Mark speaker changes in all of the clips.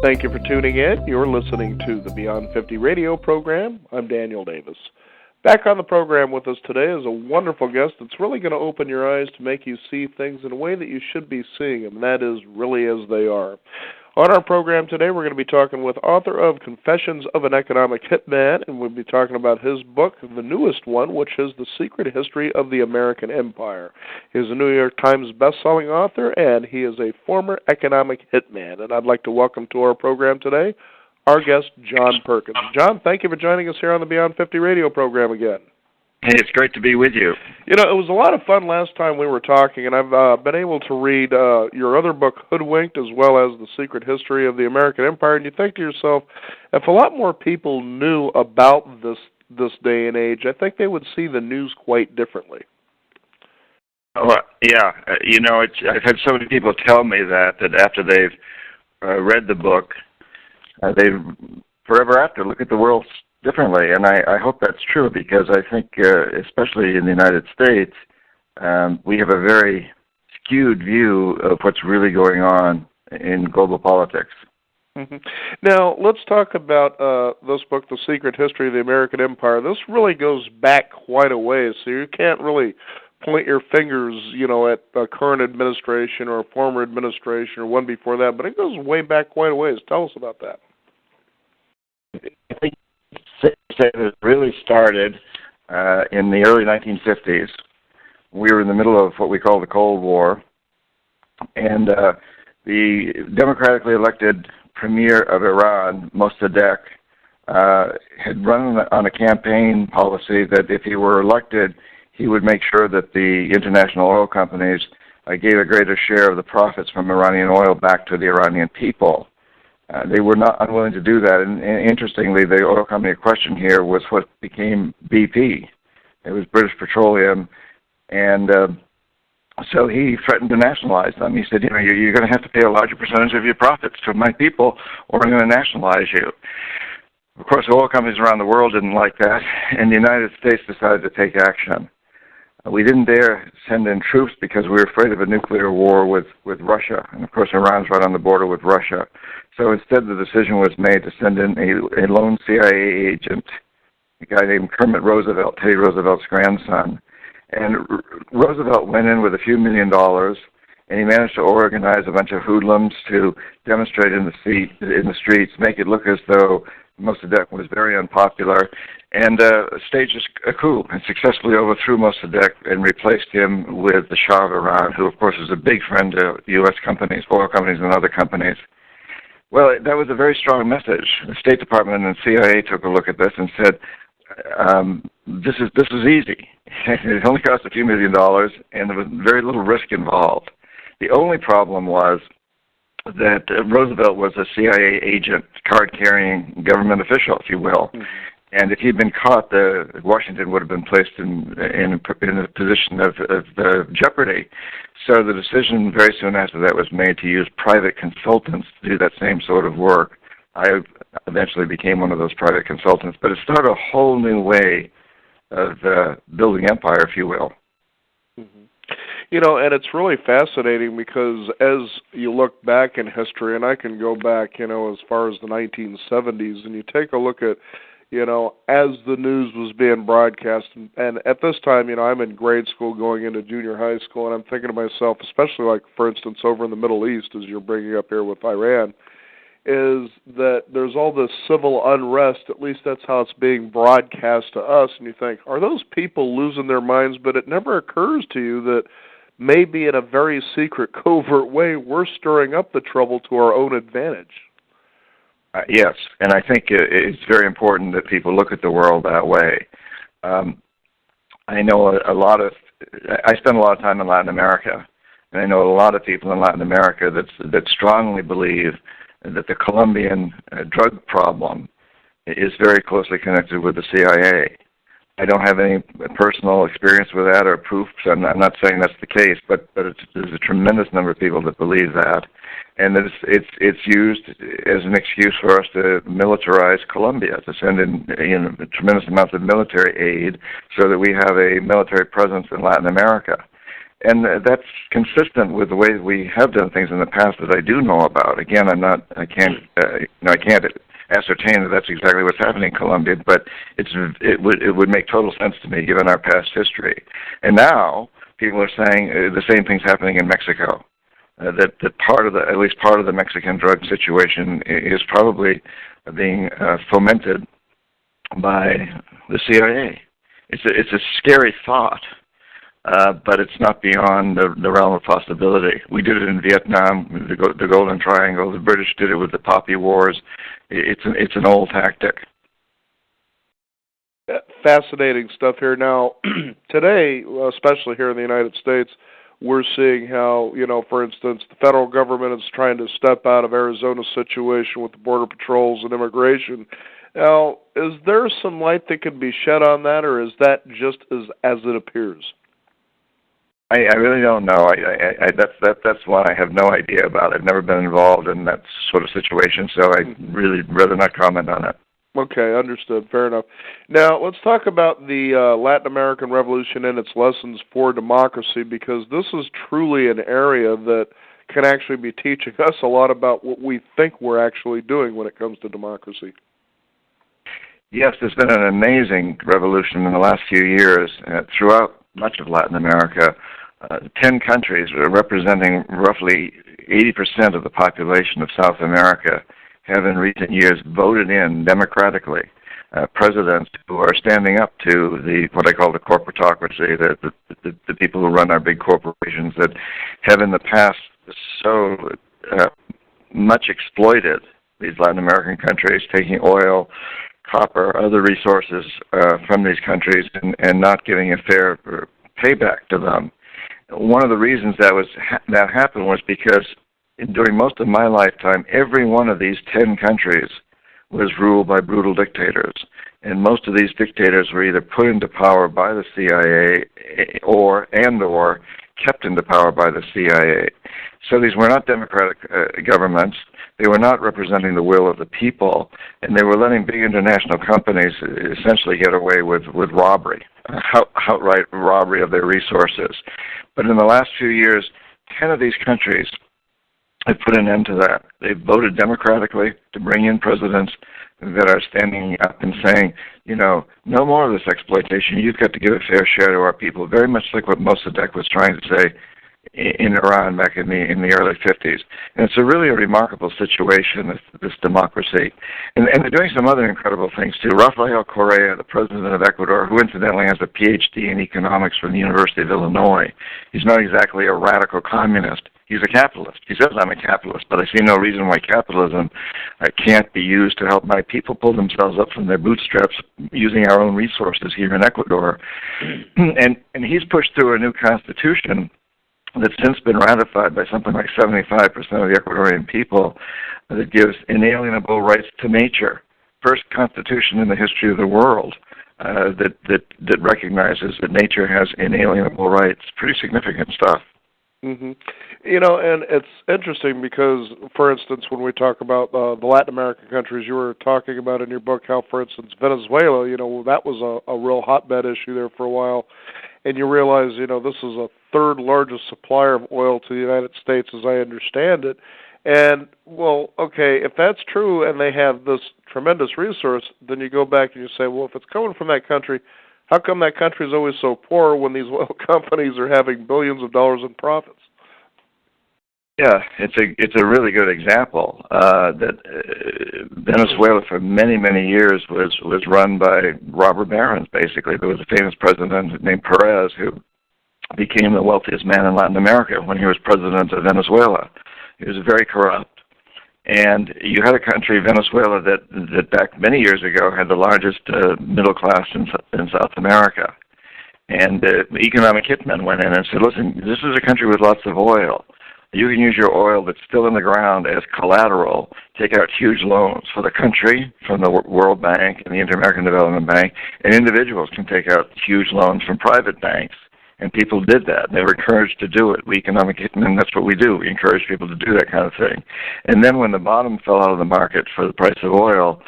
Speaker 1: Thank you for tuning in. You're listening to the Beyond 50 radio program. I'm Daniel Davis. Back on the program with us today is a wonderful guest that's really going to open your eyes to make you see things in a way that you should be seeing them, and that is really as they are. On our program today, we're going to be talking with author of Confessions of an Economic Hitman, and we'll be talking about his book, the newest one, which is The Secret History of the American Empire. He's a New York Times best-selling author, and he is a former economic hitman. And I'd like to welcome to our program today our guest, John Perkins. John, thank you for joining us here on the Beyond 50 radio program again.
Speaker 2: Hey, it's great to be with you.
Speaker 1: You know, it was a lot of fun last time we were talking, and I've been able to read your other book, Hoodwinked, as well as The Secret History of the American Empire, and you think to yourself, if a lot more people knew about this day and age, I think they would see the news quite differently.
Speaker 2: Well, yeah, I've had so many people tell me that after they've read the book, they forever after look at the world differently, and I hope that's true, because I think, especially in the United States, we have a very skewed view of what's really going on in global politics.
Speaker 1: Mm-hmm. Now, let's talk about this book, The Secret History of the American Empire. This really goes back quite a ways, so you can't really point your fingers, at a current administration or a former administration or one before that, but it goes way back quite a ways. Tell us about that.
Speaker 2: I think it really started in the early 1950s. We were in the middle of what we call the Cold War, and the democratically elected premier of Iran, Mossadegh, had run on a campaign policy that if he were elected, he would make sure that the international oil companies gave a greater share of the profits from Iranian oil back to the Iranian people. They were not unwilling to do that, and interestingly, the oil company in question here was what became BP. It was British Petroleum, and so he threatened to nationalize them. He said, you're going to have to pay a larger percentage of your profits to my people, or I'm going to nationalize you. Of course, oil companies around the world didn't like that, and the United States decided to take action. We didn't dare send in troops because we were afraid of a nuclear war with Russia. And, of course, Iran's right on the border with Russia. So instead, the decision was made to send in a lone CIA agent, a guy named Kermit Roosevelt, Teddy Roosevelt's grandson. And Roosevelt went in with a few $1 million, and he managed to organize a bunch of hoodlums to demonstrate in the streets, make it look as though Mossadegh was very unpopular, and staged a coup and successfully overthrew Mossadegh and replaced him with the Shah of Iran, who, of course, is a big friend of U.S. companies, oil companies, and other companies. Well, that was a very strong message. The State Department and CIA took a look at this and said, this is easy. It only cost a few $1 million, and there was very little risk involved. The only problem was that Roosevelt was a CIA agent, card-carrying government official, if you will. Mm-hmm. And if he'd been caught, Washington would have been placed in a position of jeopardy. So the decision very soon after that was made to use private consultants to do that same sort of work. I eventually became one of those private consultants, but it started a whole new way of building empire, if you will.
Speaker 1: Mm-hmm. And it's really fascinating because as you look back in history, and I can go back, as far as the 1970s, and you take a look at, as the news was being broadcast, and at this time, I'm in grade school going into junior high school, and I'm thinking to myself, especially like, for instance, over in the Middle East, as you're bringing up here with Iran, is that there's all this civil unrest, at least that's how it's being broadcast to us, and you think, are those people losing their minds? But it never occurs to you that maybe in a very secret, covert way, we're stirring up the trouble to our own advantage.
Speaker 2: Yes, and I think it's very important that people look at the world that way. I know I spend a lot of time in Latin America, and I know a lot of people in Latin America that strongly believe that the Colombian drug problem is very closely connected with the CIA. I don't have any personal experience with that or proof, so I'm not saying that's the case, but there's a tremendous number of people that believe that, and that it's used as an excuse for us to militarize Colombia, to send in tremendous amounts of military aid so that we have a military presence in Latin America. And that's consistent with the way we have done things in the past that I do know about. Again, I can't ascertain that that's exactly what's happening in Colombia, but it would make total sense to me given our past history. And now people are saying the same thing's happening in Mexico. That at least part of the Mexican drug situation is probably being fomented by the CIA. It's a scary thought, but it's not beyond the realm of possibility. We did it in Vietnam, the Golden Triangle. The British did it with the Poppy Wars. It's an old tactic.
Speaker 1: Fascinating stuff here. Now, today, especially here in the United States, we're seeing how, for instance, the federal government is trying to step out of Arizona's situation with the border patrols and immigration. Now, is there some light that can be shed on that, or is that just as it appears?
Speaker 2: I really don't know. That's one I have no idea about. I've never been involved in that sort of situation, so I'd really rather not comment on it.
Speaker 1: Okay, understood. Fair enough. Now, let's talk about the Latin American Revolution and its lessons for democracy, because this is truly an area that can actually be teaching us a lot about what we think we're actually doing when it comes to democracy.
Speaker 2: Yes, there's been an amazing revolution in the last few years throughout much of Latin America. 10 countries representing roughly 80% of the population of South America have in recent years voted in democratically presidents who are standing up to what I call the corporatocracy, the people who run our big corporations that have in the past so much exploited these Latin American countries, taking oil, copper, other resources from these countries and not giving a fair payback to them. One of the reasons that happened was because during most of my lifetime, every one of these 10 countries was ruled by brutal dictators. And most of these dictators were either put into power by the CIA or kept into power by the CIA. So these were not democratic governments. They were not representing the will of the people, and they were letting big international companies essentially get away with robbery, outright robbery of their resources. But in the last few years, 10 of these countries have put an end to that. They've voted democratically to bring in presidents that are standing up and saying, no more of this exploitation. You've got to give a fair share to our people, very much like what Mossadegh was trying to say in Iran back in the early 50s. And it's really a remarkable situation, this democracy. And they're doing some other incredible things, too. Rafael Correa, the president of Ecuador, who incidentally has a PhD in economics from the University of Illinois, he's not exactly a radical communist. He's a capitalist. He says, I'm a capitalist, but I see no reason why capitalism can't be used to help my people pull themselves up from their bootstraps using our own resources here in Ecuador. And he's pushed through a new constitution that's since been ratified by something like 75% of the Ecuadorian people that gives inalienable rights to nature. First constitution in the history of the world that recognizes that nature has inalienable rights. Pretty significant stuff.
Speaker 1: Mm-hmm. And it's interesting because, for instance, when we talk about the Latin American countries, you were talking about in your book how, for instance, Venezuela, that was a real hotbed issue there for a while. And you realize, this is a third largest supplier of oil to the United States, as I understand it. And, well, okay, if that's true and they have this tremendous resource, then you go back and you say, well, if it's coming from that country, how come that country is always so poor when these oil companies are having billions of dollars in profits?
Speaker 2: Yeah, it's a really good example that Venezuela for many, many years was run by robber barons, basically. There was a famous president named Perez who became the wealthiest man in Latin America when he was president of Venezuela. He was very corrupt. And you had a country, Venezuela, that back many years ago had the largest middle class in South America. And the economic hitmen went in and said, listen, this is a country with lots of oil. You can use your oil that's still in the ground as collateral, take out huge loans for the country from the World Bank and the Inter-American Development Bank, and individuals can take out huge loans from private banks. And people did that. They were encouraged to do it. We economic hitmen, that's what we do. We encourage people to do that kind of thing. And then when the bottom fell out of the market for the price of oil,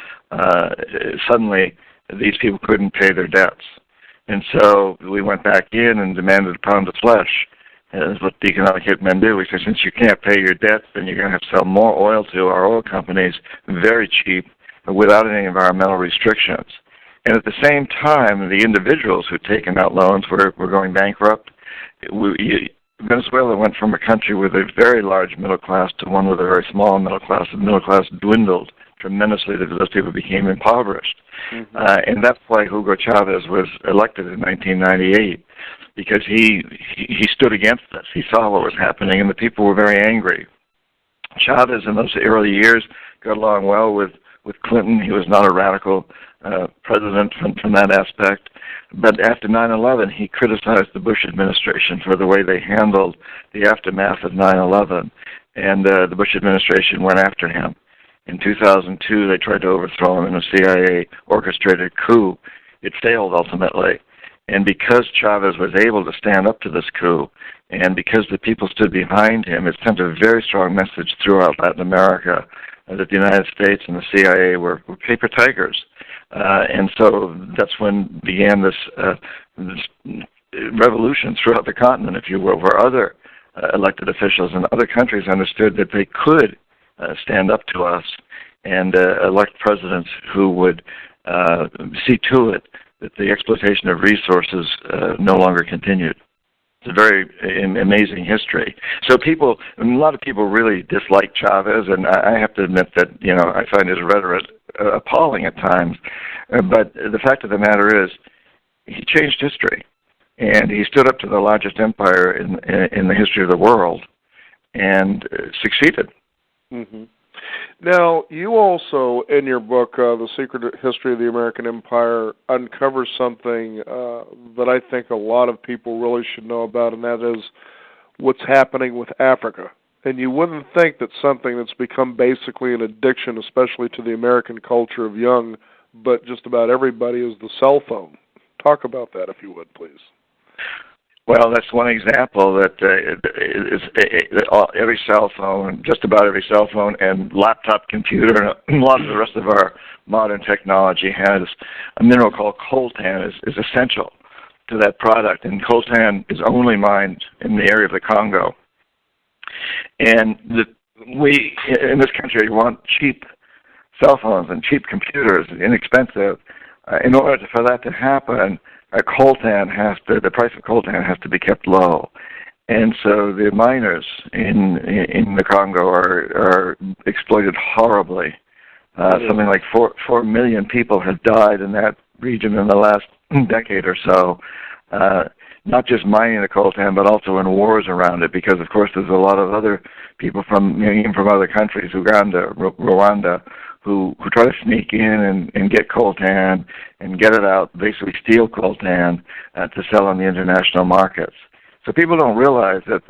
Speaker 2: suddenly these people couldn't pay their debts. And so we went back in and demanded a pound of flesh. is what the economic hitmen do. We say, since you can't pay your debts, then you're going to have to sell more oil to our oil companies very cheap without any environmental restrictions. And at the same time, the individuals who'd taken out loans were going bankrupt. Venezuela went from a country with a very large middle class to one with a very small middle class. The middle class dwindled tremendously because those people became impoverished. Mm-hmm. And that's why Hugo Chavez was elected in 1998, because he stood against this. He saw what was happening, and the people were very angry. Chavez, in those early years, got along well with Clinton. He was not a radical president from that aspect. But after 9/11, he criticized the Bush administration for the way they handled the aftermath of 9/11, and the Bush administration went after him. In 2002, they tried to overthrow him in a CIA-orchestrated coup. It failed ultimately. And because Chavez was able to stand up to this coup, and because the people stood behind him, it sent a very strong message throughout Latin America that the United States and the CIA were paper tigers. And so that's when began this revolution throughout the continent, if you will, where other elected officials in other countries understood that they could stand up to us and elect presidents who would see to it that the exploitation of resources no longer continued. It's a very amazing history. So a lot of people really dislike Chavez, and I have to admit that, I find his rhetoric appalling at times. But the fact of the matter is, he changed history, and he stood up to the largest empire in the history of the world, and succeeded.
Speaker 1: Mm-hmm. Now, you also, in your book, The Secret History of the American Empire, uncover something that I think a lot of people really should know about, and that is what's happening with Africa. And you wouldn't think that something that's become basically an addiction, especially to the American culture of young, but just about everybody, is the cell phone. Talk about that, if you would, please.
Speaker 2: Well, that's one example that every cell phone, just about every cell phone and laptop computer and a lot of the rest of our modern technology has a mineral called coltan is essential to that product. And coltan is only mined in the area of the Congo. And we, in this country, want cheap cell phones and cheap computers, inexpensive. In order for that to happen, the price of coltan has to be kept low. And so the miners in the Congo are exploited horribly. Something like 4 million people have died in that region in the last decade or so, not just mining the coltan, but also in wars around it, because, of course, there's a lot of other people even from other countries, Uganda, Rwanda, who try to sneak in and get coltan and get it out, basically steal coltan to sell on the international markets. So people don't realize that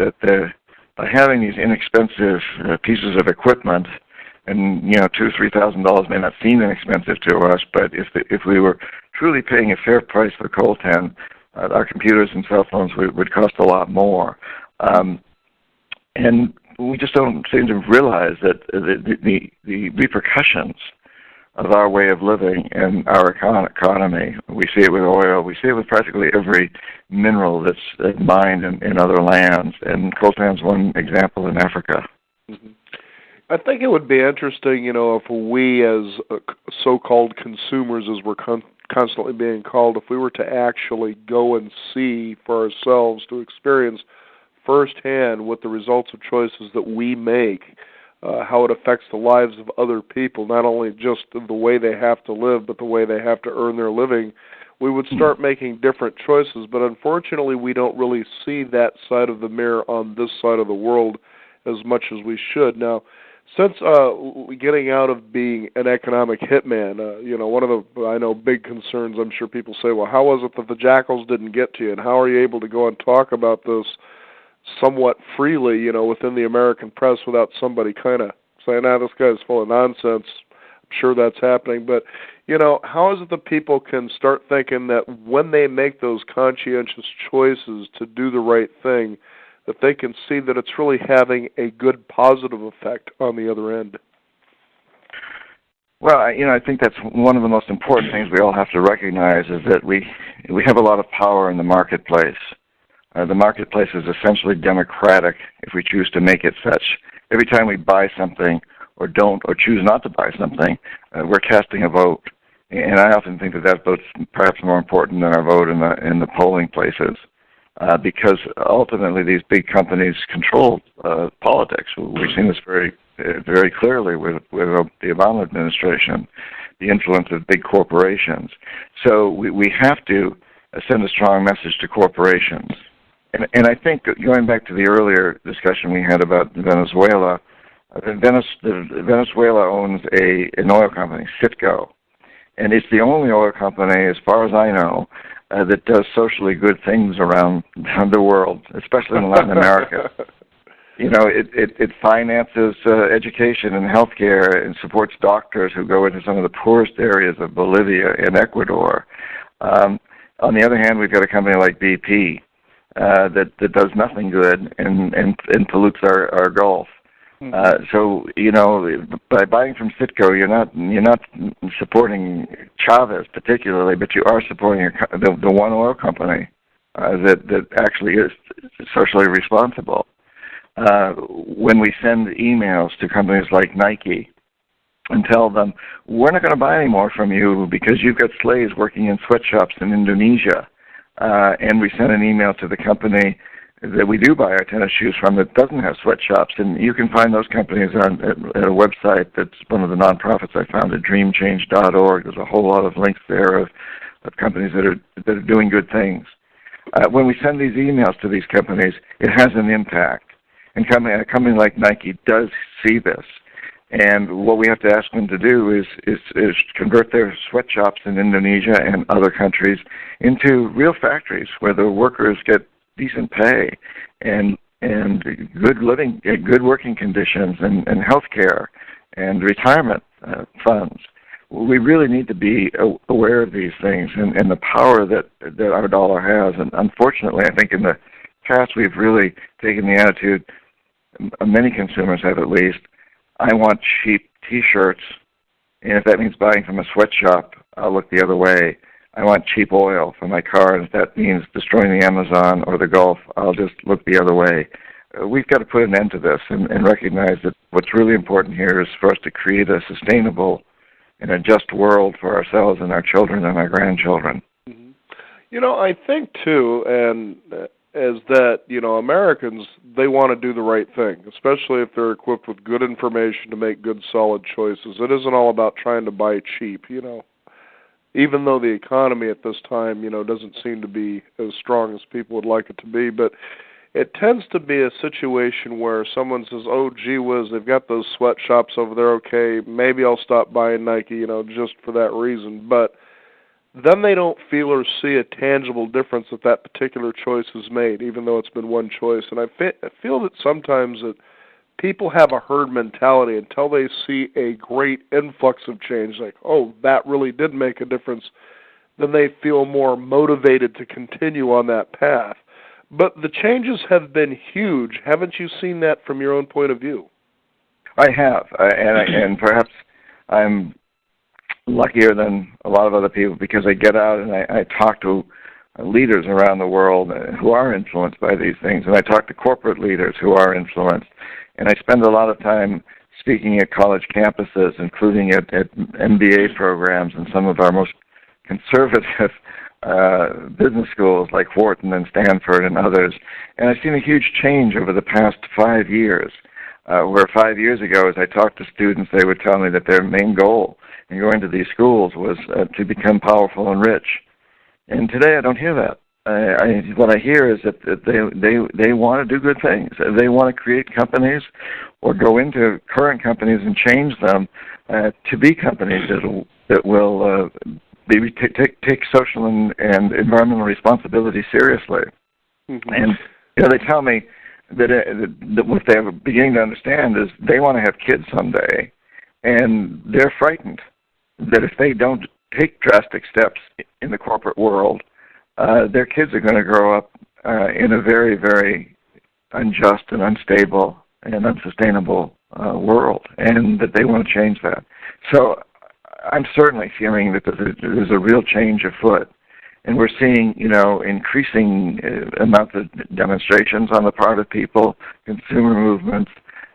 Speaker 2: by having these inexpensive pieces of equipment, and $2,000-3,000 may not seem inexpensive to us, but if we were truly paying a fair price for coltan, our computers and cell phones would cost a lot more. And we just don't seem to realize that the repercussions of our way of living and our economy. We see it with oil. We see it with practically every mineral that's mined in other lands. And coltan's one example in Africa.
Speaker 1: Mm-hmm. I think it would be interesting, if we as so-called consumers, as we're constantly being called, if we were to actually go and see for ourselves, to experience firsthand what the results of choices that we make, how it affects the lives of other people, not only just the way they have to live, but the way they have to earn their living, we would start making different choices. But unfortunately, we don't really see that side of the mirror on this side of the world as much as we should. Now, since getting out of being an economic hitman, one of the big concerns, I'm sure people say, well, how was it that the jackals didn't get to you, and how are you able to go and talk about this somewhat freely, within the American press without somebody kind of saying, this guy's full of nonsense? I'm sure that's happening. But, how is it that people can start thinking that when they make those conscientious choices to do the right thing, that they can see that it's really having a good positive effect on the other end?
Speaker 2: Well, I think that's one of the most important things we all have to recognize, is that we have a lot of power in the marketplace. The marketplace is essentially democratic if we choose to make it such. Every time we buy something or don't or choose not to buy something, we're casting a vote. And I often think that vote's perhaps more important than our vote in the polling places, because ultimately these big companies control politics. We've seen this very clearly with the Obama administration, the influence of big corporations. So we have to send a strong message to corporations. And I think going back to the earlier discussion we had about Venezuela, Venezuela owns an oil company, Citgo, and it's the only oil company, as far as I know, that does socially good things around the world, especially in Latin America. You know, it finances education and healthcare and supports doctors who go into some of the poorest areas of Bolivia and Ecuador. On the other hand, we've got a company like BP that does nothing good and pollutes our Gulf. So you know, by buying from Citgo, you're not supporting Chavez particularly, but you are supporting the one oil company that actually is socially responsible. When we send emails to companies like Nike and tell them, we're not going to buy any more from you because you've got slaves working in sweatshops in Indonesia, and we send an email to the company that we do buy our tennis shoes from that doesn't have sweatshops, and you can find those companies at a website that's one of the nonprofits I found at dreamchange.org. There's a whole lot of links there of companies that are doing good things. When we send these emails to these companies, it has an impact. And a company like Nike does see this. And what we have to ask them to do is convert their sweatshops in Indonesia and other countries into real factories where the workers get decent pay and good living, good working conditions, and health care and retirement funds. We really need to be aware of these things and the power that our dollar has. And unfortunately, I think in the past we've really taken the attitude, many consumers have at least, I want cheap T-shirts, and if that means buying from a sweatshop, I'll look the other way. I want cheap oil for my car, and if that means destroying the Amazon or the Gulf, I'll just look the other way. We've got to put an end to this and recognize that what's really important here is for us to create a sustainable and a just world for ourselves and our children and our grandchildren.
Speaker 1: Mm-hmm. You know, I think, too, and is that, you know, Americans, they want to do the right thing, especially if they're equipped with good information to make good, solid choices. It isn't all about trying to buy cheap, you know. Even though the economy at this time, you know, doesn't seem to be as strong as people would like it to be, but it tends to be a situation where someone says, oh, gee whiz, they've got those sweatshops over there, okay, maybe I'll stop buying Nike, you know, just for that reason. But then they don't feel or see a tangible difference that particular choice is made, even though it's been one choice. And I feel that sometimes that people have a herd mentality until they see a great influx of change, like, oh, that really did make a difference, then they feel more motivated to continue on that path. But the changes have been huge. Haven't you seen that from your own point of view?
Speaker 2: I have, and perhaps I'm luckier than a lot of other people because I get out and I talk to leaders around the world who are influenced by these things, and I talk to corporate leaders who are influenced, and I spend a lot of time speaking at college campuses, including at MBA programs and some of our most conservative business schools like Wharton and Stanford and others, and I've seen a huge change over the past 5 years, where 5 years ago, as I talked to students, they would tell me that their main goal in going to these schools was to become powerful and rich. And today I don't hear that. What I hear is that they want to do good things. They want to create companies or go into current companies and change them to be companies that will take social and environmental responsibility seriously. Mm-hmm. And you know, they tell me that what they're beginning to understand is they want to have kids someday, and they're frightened that if they don't take drastic steps in the corporate world, their kids are going to grow up in a very, very unjust and unstable and unsustainable world, and that they want to change that. So I'm certainly feeling that there's a real change afoot, And we're seeing, increasing amounts of demonstrations on the part of people, consumer movements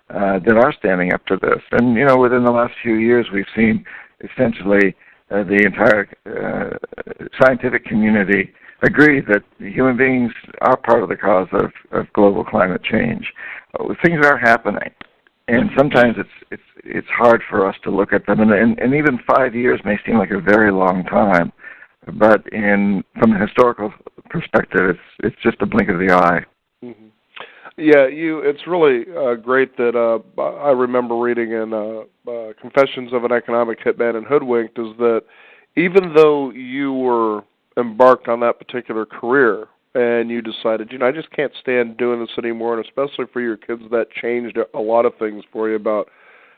Speaker 2: that are standing up to this. And, within the last few years, we've seen essentially the entire scientific community agree that human beings are part of the cause of global climate change. Things are happening, and sometimes it's hard for us to look at them. And even 5 years may seem like a very long time, but from a historical perspective, it's just a blink of the eye.
Speaker 1: Mm-hmm. Yeah, it's really great that I remember reading in Confessions of an Economic Hitman and Hoodwinked is that even though you were embarked on that particular career and you decided, I just can't stand doing this anymore, and especially for your kids, that changed a lot of things for you about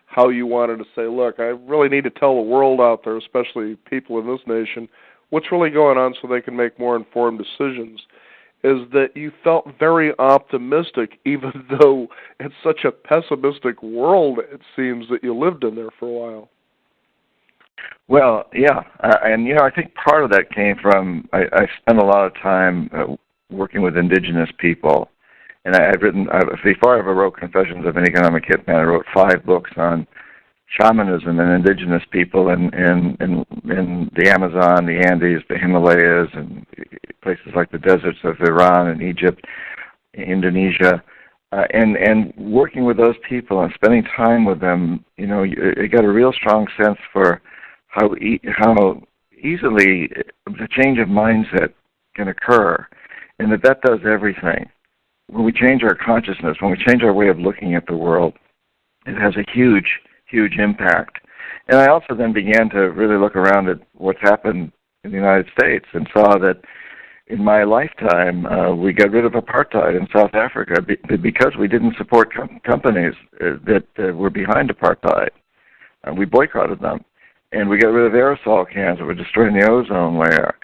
Speaker 1: how you wanted to say, look, I really need to tell the world out there, especially people in this nation, what's really going on so they can make more informed decisions, is that you felt very optimistic, even though it's such a pessimistic world, it seems, that you lived in there for a while.
Speaker 2: Well, yeah, and I think part of that came from I spent a lot of time working with indigenous people, and I've written before I ever wrote Confessions of an Economic Hitman. I wrote 5 books on shamanism and indigenous people in the Amazon, the Andes, the Himalayas, and places like the deserts of Iran and Egypt, Indonesia. And working with those people and spending time with them, you got a real strong sense for how easily the change of mindset can occur, and that does everything. When we change our consciousness, when we change our way of looking at the world, it has a huge impact. And I also then began to really look around at what's happened in the United States and saw that in my lifetime, we got rid of apartheid in South Africa because we didn't support companies that were behind apartheid. We boycotted them. And we got rid of aerosol cans that were destroying the ozone layer.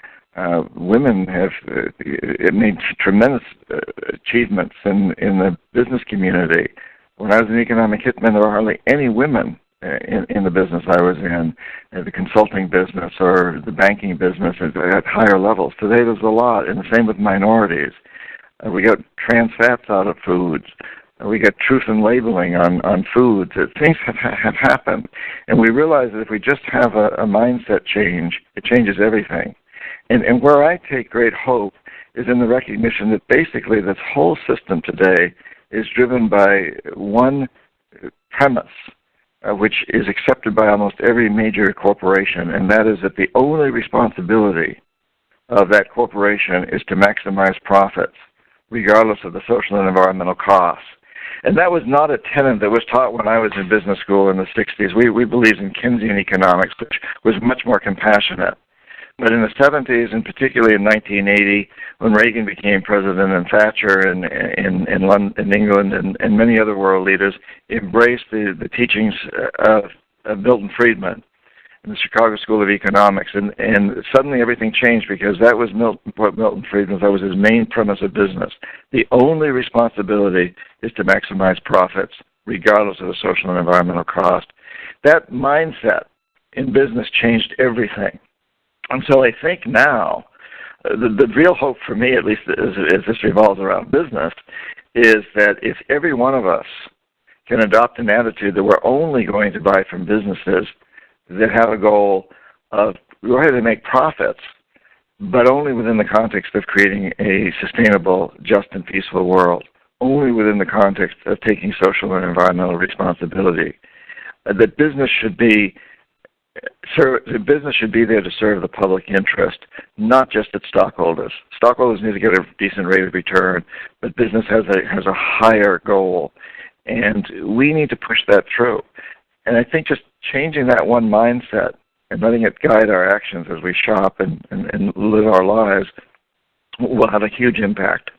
Speaker 2: Women have made tremendous achievements in the business community. When I was an economic hitman, there were hardly any women in the business I was in, the consulting business or the banking business at higher levels. Today there's a lot, and the same with minorities. We got trans fats out of foods. We got truth in labeling on foods. Things have happened, and we realize that if we just have a mindset change, it changes everything. And where I take great hope is in the recognition that basically this whole system today is driven by one premise, which is accepted by almost every major corporation, and that is that the only responsibility of that corporation is to maximize profits, regardless of the social and environmental costs. And that was not a tenet that was taught when I was in business school in the 60s. We believed in Keynesian economics, which was much more compassionate. But in the 70s, and particularly in 1980, when Reagan became president and Thatcher in London, in England, and many other world leaders embraced the teachings of Milton Friedman in the Chicago School of Economics, and suddenly everything changed because that was what Milton Friedman, that was his main premise of business. The only responsibility is to maximize profits, regardless of the social and environmental cost. That mindset in business changed everything. And so I think now, the real hope for me, at least as this revolves around business, is that if every one of us can adopt an attitude that we're only going to buy from businesses that have a goal of go ahead and make profits, but only within the context of creating a sustainable, just, and peaceful world, only within the context of taking social and environmental responsibility, that business should be there to serve the public interest, not just its stockholders. Stockholders need to get a decent rate of return, but business has a higher goal, and we need to push that through. And I think just changing that one mindset and letting it guide our actions as we shop and live our lives will have a huge impact.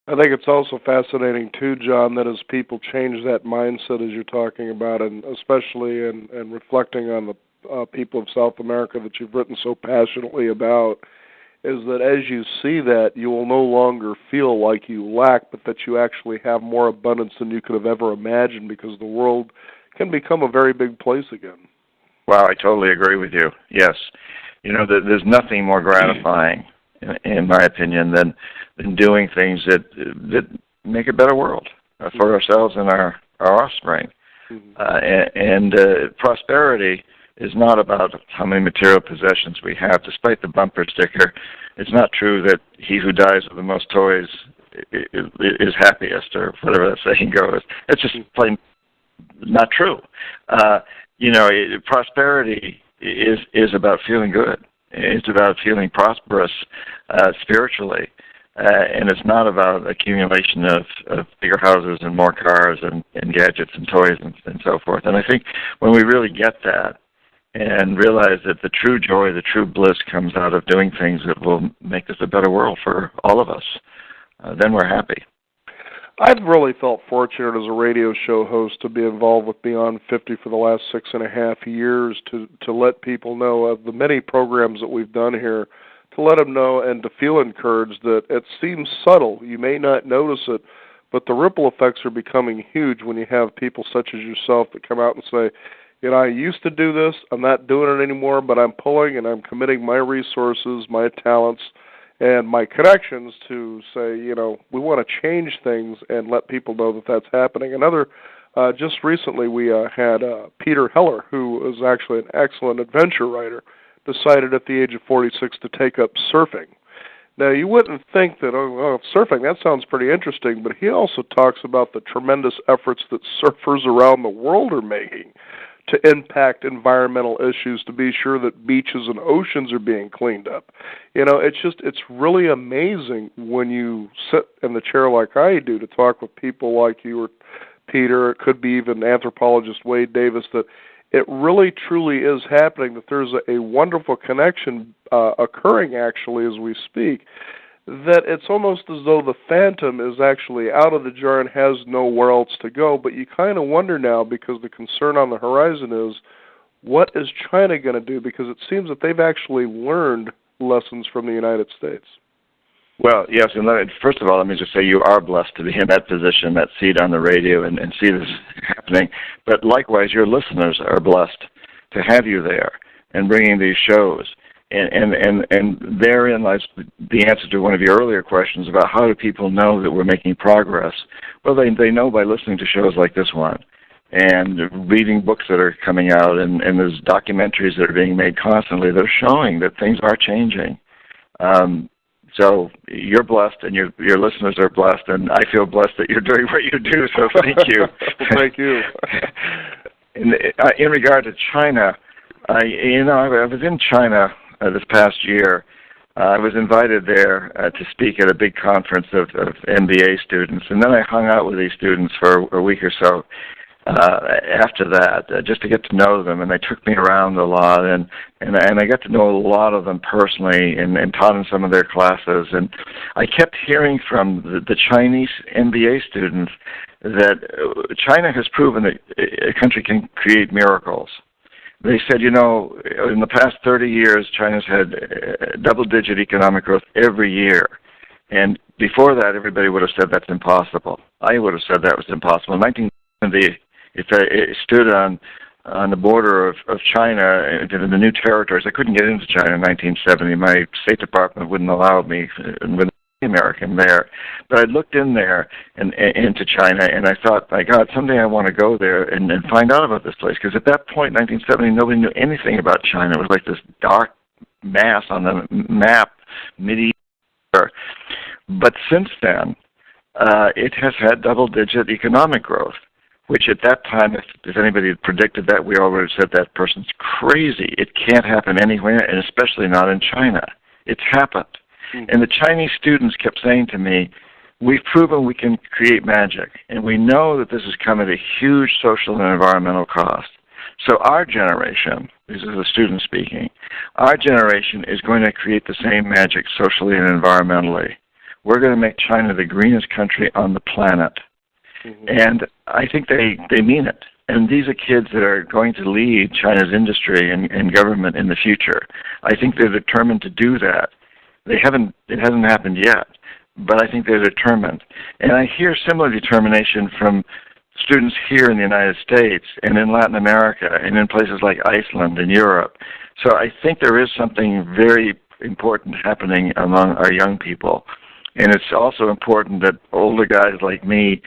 Speaker 1: I think it's also fascinating, too, John, that as people change that mindset, as you're talking about, and especially in reflecting on the people of South America that you've written so passionately about, is that as you see that, you will no longer feel like you lack, but that you actually have more abundance than you could have ever imagined, because the world can become a very big place again.
Speaker 2: Wow, I totally agree with you. Yes. There's nothing more gratifying, in my opinion, than doing things that make a better world for ourselves and our offspring. And prosperity is not about how many material possessions we have. Despite the bumper sticker, it's not true that he who dies with the most toys is happiest, or whatever that saying goes. It's just plain not true. Prosperity is about feeling good. It's about feeling prosperous spiritually. And it's not about accumulation of bigger houses and more cars and gadgets and toys and so forth. And I think when we really get that and realize that the true joy, the true bliss comes out of doing things that will make this a better world for all of us, then we're happy.
Speaker 1: I've really felt fortunate as a radio show host to be involved with Beyond 50 for the last 6.5 years to let people know of the many programs that we've done here, to let them know and to feel encouraged that it seems subtle. You may not notice it, but the ripple effects are becoming huge when you have people such as yourself that come out and say, I used to do this, I'm not doing it anymore, but I'm pulling and I'm committing my resources, my talents, and my connections to say, we want to change things and let people know that that's happening. Just recently we had Peter Heller, who is actually an excellent adventure writer, decided at the age of 46 to take up surfing. Now, you wouldn't think that, surfing, that sounds pretty interesting, but he also talks about the tremendous efforts that surfers around the world are making to impact environmental issues, to be sure that beaches and oceans are being cleaned up. It's really amazing when you sit in the chair like I do to talk with people like you or Peter, it could be even anthropologist Wade Davis, that it really truly is happening, that there's a wonderful connection occurring actually as we speak, that it's almost as though the phantom is actually out of the jar and has nowhere else to go. But you kind of wonder now, because the concern on the horizon is, what is China going to do? Because it seems that they've actually learned lessons from the United States.
Speaker 2: Well, yes, and first of all, let me just say you are blessed to be in that position, that seat on the radio, and see this happening. But likewise, your listeners are blessed to have you there and bringing these shows. And therein lies the answer to one of your earlier questions about how do people know that we're making progress. Well, they know by listening to shows like this one and reading books that are coming out, and there's documentaries that are being made constantly that are showing that things are changing. So you're blessed, and your listeners are blessed, and I feel blessed that you're doing what you do, so thank you.
Speaker 1: Thank you.
Speaker 2: In regard to China, I was in China this past year. I was invited there to speak at a big conference of MBA students, and then I hung out with these students for a week or so after that, just to get to know them, and they took me around a lot, and I got to know a lot of them personally and taught in some of their classes, and I kept hearing from the Chinese MBA students that China has proven that a country can create miracles. They said, in the past 30 years, China's had double-digit economic growth every year. And before that, everybody would have said that's impossible. I would have said that was impossible. In 1970, it stood on the border of China in the new territories. I couldn't get into China in 1970. My State Department wouldn't allow me with an American there. But I looked in there and into China, and I thought, my God, someday I want to go there and find out about this place. Because at that point, 1970, nobody knew anything about China. It was like this dark mass on the map, medieval. But since then, it has had double-digit economic growth, which at that time, if anybody had predicted that, we already said that person's crazy. It can't happen anywhere, and especially not in China. It's happened. Mm-hmm. And the Chinese students kept saying to me, we've proven we can create magic, and we know that this has come at a huge social and environmental cost. So our generation, this is the student speaking, our generation is going to create the same magic socially and environmentally. We're going to make China the greenest country on the planet. Mm-hmm. And I think they mean it. And these are kids that are going to lead China's industry and government in the future. I think they're determined to do that. It hasn't happened yet, but I think they're determined. And I hear similar determination from students here in the United States and in Latin America and in places like Iceland and Europe. So I think there is something very important happening among our young people. And it's also important that older guys like me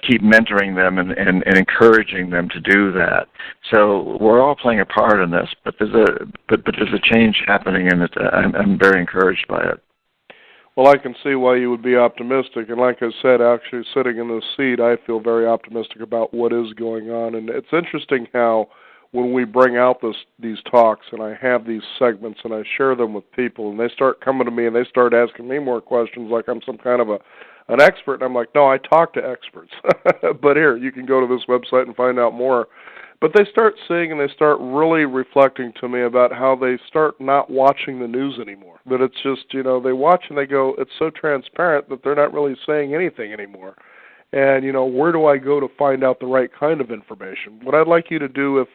Speaker 2: keep mentoring them and encouraging them to do that. So we're all playing a part in this, but there's a change happening, and I'm very encouraged by it.
Speaker 1: Well, I can see why you would be optimistic, and like I said, actually sitting in this seat, I feel very optimistic about what is going on. And it's interesting how when we bring out these talks and I have these segments and I share them with people and they start coming to me and they start asking me more questions like I'm some kind of an expert, and I'm like, no, I talk to experts. But here, you can go to this website and find out more. But they start seeing and they start really reflecting to me about how they start not watching the news anymore. That it's just, they watch and they go, it's so transparent that they're not really saying anything anymore. And, where do I go to find out the right kind of information? What I'd like you to do, if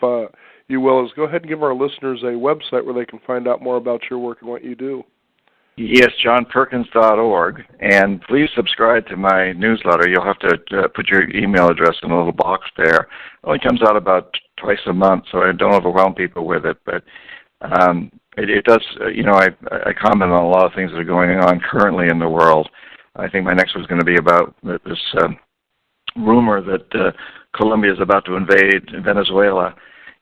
Speaker 1: you will, is go ahead and give our listeners a website where they can find out more about your work and what you do.
Speaker 2: Yes, johnperkins.org, and please subscribe to my newsletter. You'll have to put your email address in a little box there. It only comes out about twice a month, so I don't overwhelm people with it, but it does, I comment on a lot of things that are going on currently in the world. I think my next one's going to be about this rumor that Colombia is about to invade Venezuela.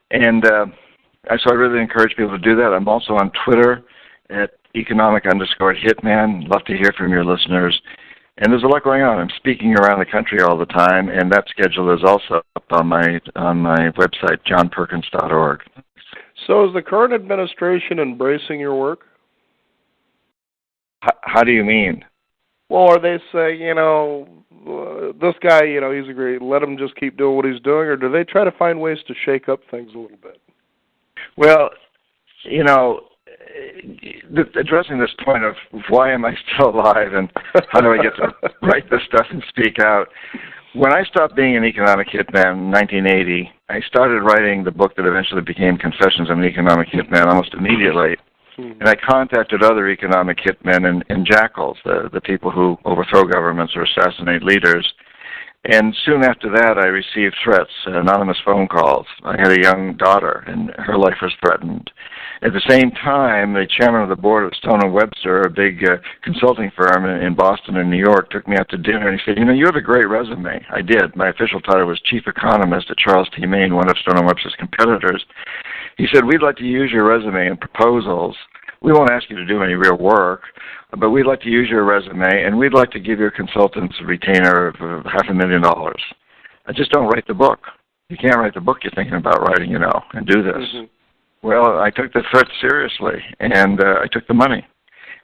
Speaker 2: And so I really encourage people to do that. I'm also on Twitter at economic_hitman. Love to hear from your listeners. And there's a lot going on. I'm speaking around the country all the time, and that schedule is also up on my website, johnperkins.org.
Speaker 1: So is the current administration embracing your work?
Speaker 2: How do you mean?
Speaker 1: Well, are they saying, this guy, he's a great, let him just keep doing what he's doing, or do they try to find ways to shake up things a little bit?
Speaker 2: Well, addressing this point of why am I still alive and how do I get to write this stuff and speak out, when I stopped being an economic hitman in 1980, I started writing the book that eventually became Confessions of an Economic Hitman almost immediately. And I contacted other economic hitmen and jackals, the people who overthrow governments or assassinate leaders. And soon after that, I received threats, anonymous phone calls. I had a young daughter, and her life was threatened. At the same time, the chairman of the board of Stone & Webster, a big consulting firm in Boston and New York, took me out to dinner, and he said, you have a great resume. I did. My official title was chief economist at Charles T. Main, one of Stone & Webster's competitors. He said, we'd like to use your resume in proposals. We won't ask you to do any real work, but we'd like to use your resume, and we'd like to give your consultants a retainer of $500,000. I just don't write the book. You can't write the book you're thinking about writing, and do this. Mm-hmm. Well, I took the threat seriously, and I took the money.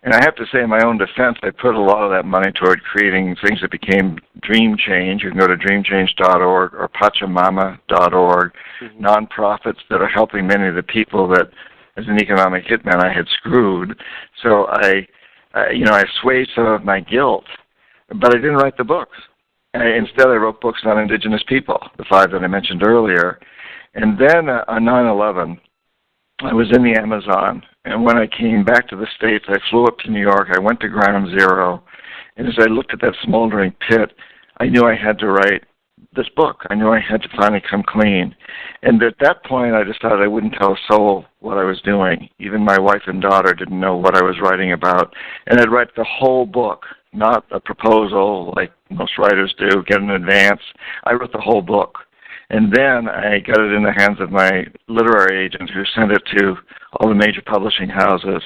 Speaker 2: And I have to say, in my own defense, I put a lot of that money toward creating things that became Dream Change. You can go to dreamchange.org or pachamama.org, nonprofits that are helping many of the people that, as an economic hitman, I had screwed. So I assuaged some of my guilt, but I didn't write the books. Instead, I wrote books on indigenous people, the 5 that I mentioned earlier. And then on 9/11, I was in the Amazon, and when I came back to the States, I flew up to New York. I went to Ground Zero, and as I looked at that smoldering pit, I knew I had to write this book. I knew I had to finally come clean. And at that point, I decided I wouldn't tell a soul what I was doing. Even my wife and daughter didn't know what I was writing about. And I'd write the whole book, not a proposal like most writers do, get an advance. I wrote the whole book. And then I got it in the hands of my literary agent who sent it to all the major publishing houses.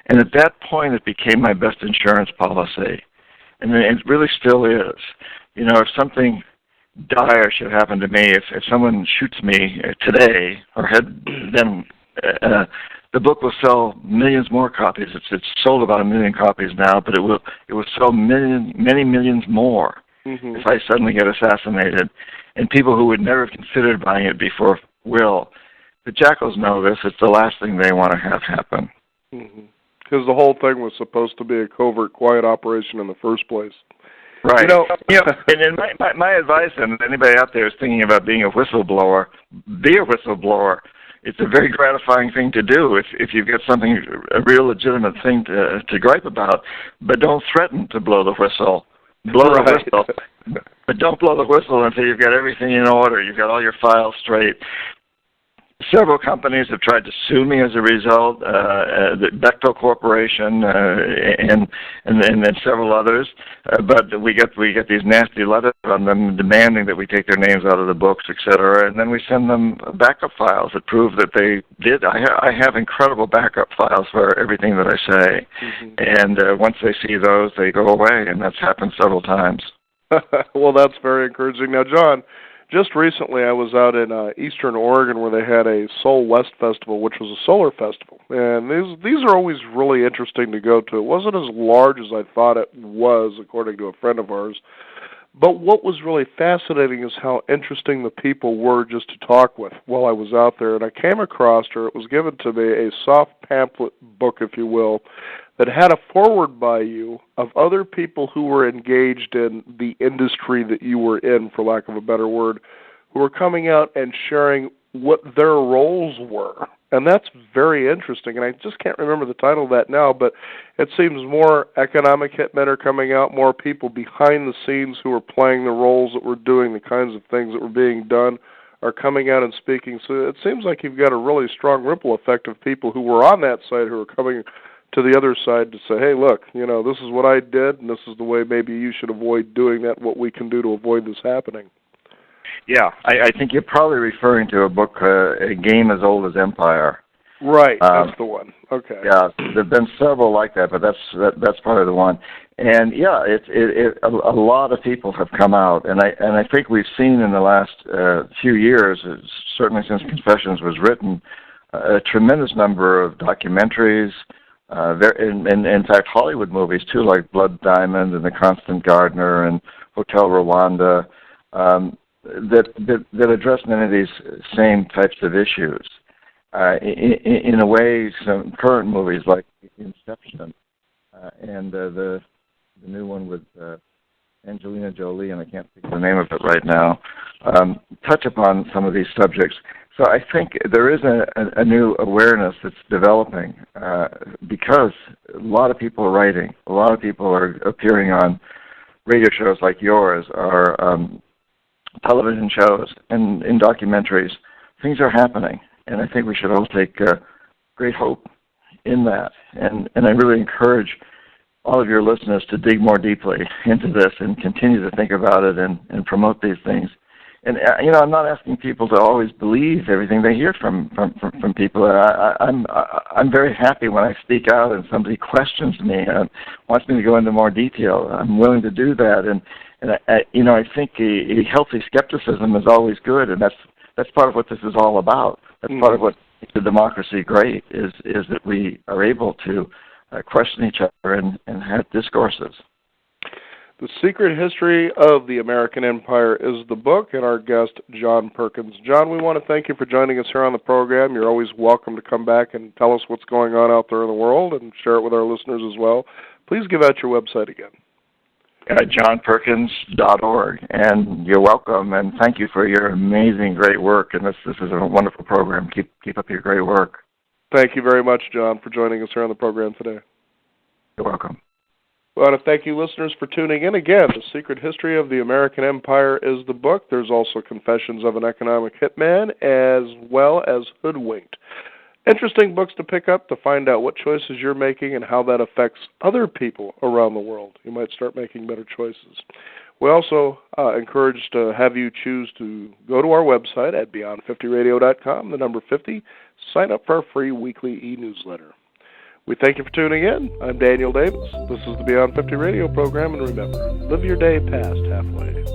Speaker 2: And at that point, it became my best insurance policy. And it really still is. If something dire should happen to me, if someone shoots me today, or then the book will sell millions more copies. It's sold about 1 million copies now, but it will sell many millions more if I suddenly get assassinated. And people who would never have considered buying it before will. The jackals know this. It's the last thing they want to have happen.
Speaker 1: Because the whole thing was supposed to be a covert, quiet operation in the first place.
Speaker 2: Right. And my advice, and anybody out there is thinking about being a whistleblower, be a whistleblower. It's a very gratifying thing to do if you've got something, a real legitimate thing to gripe about. But don't threaten to blow the whistle. Blow the whistle. But don't blow the whistle until you've got everything in order. You've got all your files straight. Several companies have tried to sue me as a result, the Bechtel Corporation and then several others. But we get these nasty letters from them demanding that we take their names out of the books, etc. And then we send them backup files that prove that they did. I have incredible backup files for everything that I say. And once they see those, they go away, and that's happened several times.
Speaker 1: Well, that's very encouraging. Now, John, just recently I was out in eastern Oregon where they had a Soul West Festival, which was a solar festival. And these are always really interesting to go to. It wasn't as large as I thought it was, according to a friend of ours. But what was really fascinating is how interesting the people were just to talk with while I was out there. And I came across her. It was given to me, a soft pamphlet book, if you will, that had a foreword by you of other people who were engaged in the industry that you were in, for lack of a better word, who were coming out and sharing what their roles were. And that's very interesting, and I just can't remember the title of that now, but it seems more economic hitmen are coming out, more people behind the scenes who are playing the roles that were doing the kinds of things that were being done are coming out and speaking. So it seems like you've got a really strong ripple effect of people who were on that side who are coming to the other side to say, hey, look, this is what I did, and this is the way maybe you should avoid doing that, what we can do to avoid this happening.
Speaker 2: Yeah, I think you're probably referring to a book, A Game as Old as Empire.
Speaker 1: Right, that's the one. Okay.
Speaker 2: Yeah, there've been several like that, but that's probably the one. And yeah, a lot of people have come out, and I think we've seen in the last few years, certainly since Confessions was written, a tremendous number of documentaries. In fact, Hollywood movies too, like Blood Diamond and The Constant Gardener and Hotel Rwanda, that address many of these same types of issues. In a way, some current movies like Inception and the new one with Angelina Jolie, and I can't think of the name of it right now, touch upon some of these subjects. So I think there is a new awareness that's developing because a lot of people are writing, a lot of people are appearing on radio shows like yours, or television shows, and in documentaries. Things are happening, and I think we should all take great hope in that. And I really encourage all of your listeners to dig more deeply into this and continue to think about it and promote these things. And I'm not asking people to always believe everything they hear from people. I'm very happy when I speak out and somebody questions me and wants me to go into more detail. I'm willing to do that, and I think a healthy skepticism is always good, and that's part of what this is all about. That's part of what makes the democracy great is that we are able to question each other and have discourses.
Speaker 1: The Secret History of the American Empire is the book, and our guest, John Perkins. John, we want to thank you for joining us here on the program. You're always welcome to come back and tell us what's going on out there in the world and share it with our listeners as well. Please give out your website again.
Speaker 2: JohnPerkins.org, and you're welcome, and thank you for your amazing, great work, and this is a wonderful program. Keep up your great work.
Speaker 1: Thank you very much, John, for joining us here on the program today.
Speaker 2: You're welcome.
Speaker 1: I want to thank you, listeners, for tuning in. Again, The Secret History of the American Empire is the book. There's also Confessions of an Economic Hitman, as well as Hoodwinked. Interesting books to pick up to find out what choices you're making and how that affects other people around the world. You might start making better choices. We also encourage to have you choose to go to our website at beyond50radio.com, the number 50, sign up for our free weekly e-newsletter. We thank you for tuning in. I'm Daniel Davis. This is the Beyond 50 radio program, and remember, live your day past halfway.